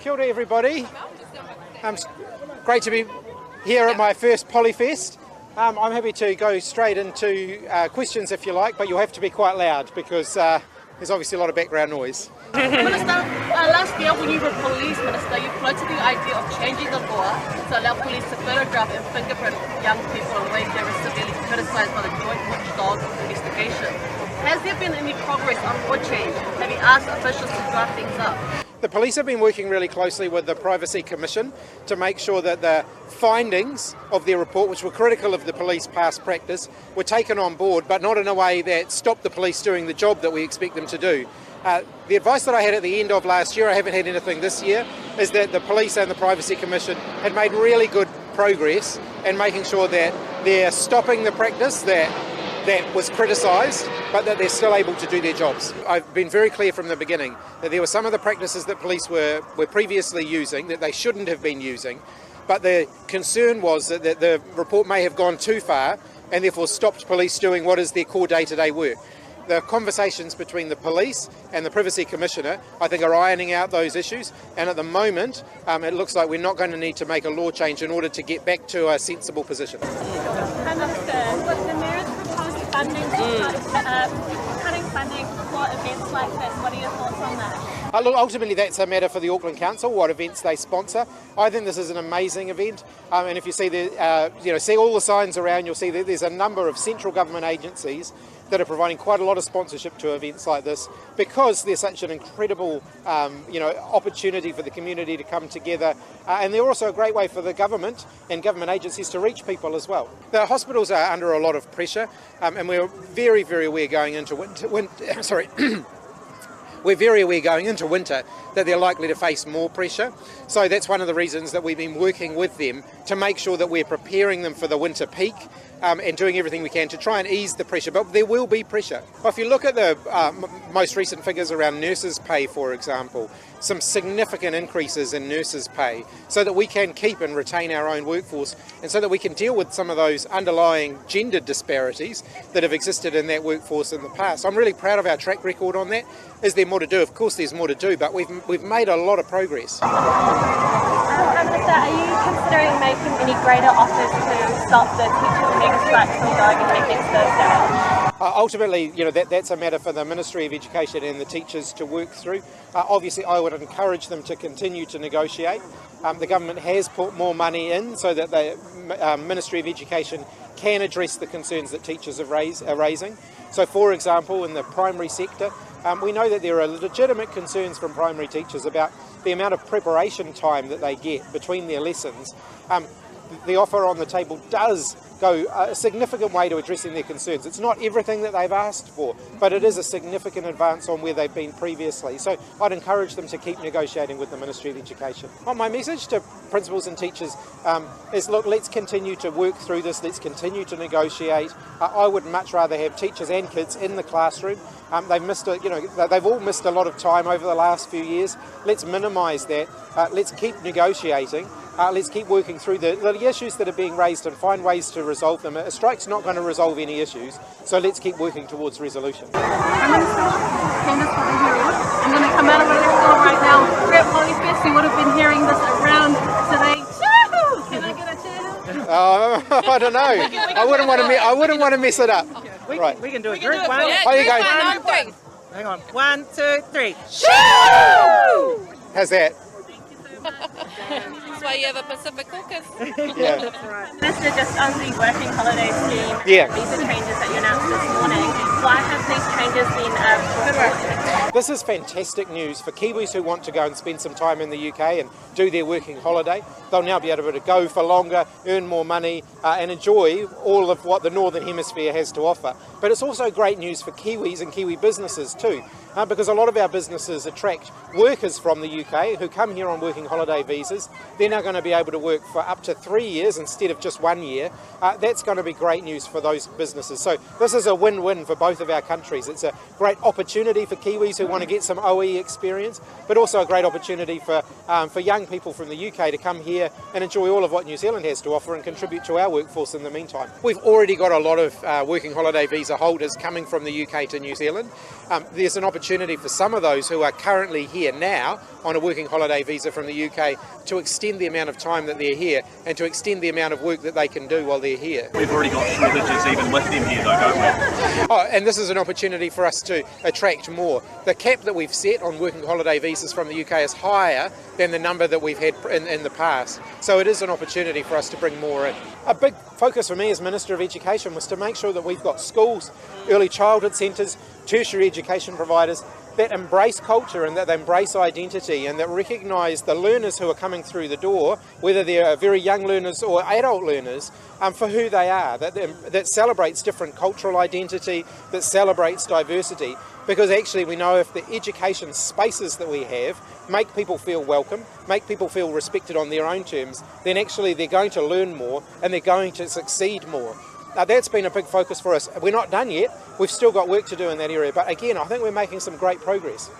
Kia ora everybody. Great to be here at my first Polyfest. I'm happy to go straight into questions if you like, but you'll have to be quite loud because there's obviously a lot of background noise. Minister, last year when you were police minister, you floated the idea of changing the law to allow police to photograph and fingerprint young people in ways that were severely criticised by the Joint Watchdog investigation. Has there been any progress on law change? Have you asked officials to draft things up? The police have been working really closely with the Privacy Commission to make sure that the findings of their report, which were critical of the police past practice, were taken on board, but not in a way that stopped the police doing the job that we expect them to do. The advice that I had at the end of last year, I haven't had anything this year, is that the police and the Privacy Commission had made really good progress in making sure that they're stopping the practice that was criticised, but that they're still able to do their jobs. I've been very clear from the beginning that there were some of the practices that police were previously using that they shouldn't have been using, but the concern was that the report may have gone too far and therefore stopped police doing what is their core day-to-day work. The conversations between the police and the Privacy Commissioner, I think, are ironing out those issues, and at the moment it looks like we're not going to need to make a law change in order to get back to a sensible position. Funding, cutting funding for events like this. What are your thoughts on that? Look, ultimately that's a matter for the Auckland Council, what events they sponsor. I think this is an amazing event, and if you see see all the signs around, you'll see that there's a number of central government agencies that are providing quite a lot of sponsorship to events like this because there's such an incredible opportunity for the community to come together, and they're also a great way for the government and government agencies to reach people as well. The hospitals are under a lot of pressure, and we're very, very aware going into we're very aware going into winter that they're likely to face more pressure. So that's one of the reasons that we've been working with them to make sure that we're preparing them for the winter peak and doing everything we can to try and ease the pressure. But there will be pressure. If you look at the most recent figures around nurses' pay, for example, some significant increases in nurses' pay so that we can keep and retain our own workforce and so that we can deal with some of those underlying gender disparities that have existed in that workforce in the past. I'm really proud of our track record on that. Is there more to do? Of course there's more to do, but we've made a lot of progress. Minister, are you considering making any greater offers to stop the teacher mega strike from going ahead next Thursday? Ultimately, that's a matter for the Ministry of Education and the teachers to work through. Obviously, I would encourage them to continue to negotiate. The government has put more money in so that the Ministry of Education can address the concerns that teachers are raising. So, for example, in the primary sector, we know that there are legitimate concerns from primary teachers about the amount of preparation time that they get between their lessons. The offer on the table does go a significant way to addressing their concerns. It's not everything that they've asked for, but it is a significant advance on where they've been previously. So I'd encourage them to keep negotiating with the Ministry of Education. My message to principals and teachers is, look, let's continue to work through this, let's continue to negotiate. I would much rather have teachers and kids in the classroom. They've all missed a lot of time over the last few years. Let's minimise that. Let's keep negotiating. Let's keep working through the issues that are being raised and find ways to resolve them. A strike's not going to resolve any issues, so let's keep working towards resolution. Prime Minister, Candice from the Herald. I'm going to come out of my store right now. We're at Polyfest. You would have been hearing this around today. Choo! Can I get a cheer? I don't know. I wouldn't want to mess it up. Okay. We can do a group. Yeah, There you go. Hang on. 1, 2, 3. Shoo! How's that? That's why you have a Pacific caucus. Yeah. Minister, just on the working holiday scheme, visa changes that you announced this morning, why have these changes been brought? This is fantastic news for Kiwis who want to go and spend some time in the UK and do their working holiday. They'll now be able to go for longer, earn more money and enjoy all of what the Northern Hemisphere has to offer. But it's also great news for Kiwis and Kiwi businesses too, because a lot of our businesses attract workers from the UK who come here on working holiday visas. They're now going to be able to work for up to 3 years instead of just 1 year. That's going to be great news for those businesses. So this is a win-win for both of our countries. It's a great opportunity for Kiwis who want to get some OE experience, but also a great opportunity for young people from the UK to come here and enjoy all of what New Zealand has to offer and contribute to our workforce in the meantime. We've already got a lot of working holiday visa holders coming from the UK to New Zealand. There's an opportunity opportunity for some of those who are currently here now on a working holiday visa from the UK to extend the amount of time that they're here and to extend the amount of work that they can do while they're here. We've already got shortages even with them here though, don't we? Oh, and this is an opportunity for us to attract more. The cap that we've set on working holiday visas from the UK is higher than the number that we've had in the past. So it is an opportunity for us to bring more in. A big focus for me as Minister of Education was to make sure that we've got schools, early childhood centres, tertiary education providers that embrace culture and that they embrace identity and that recognise the learners who are coming through the door, whether they're very young learners or adult learners, for who they are, that celebrates different cultural identity, that celebrates diversity, because actually we know if the education spaces that we have make people feel welcome, make people feel respected on their own terms, then actually they're going to learn more and they're going to succeed more. That's been a big focus for us. We're not done yet. We've still got work to do in that area. But again, I think we're making some great progress.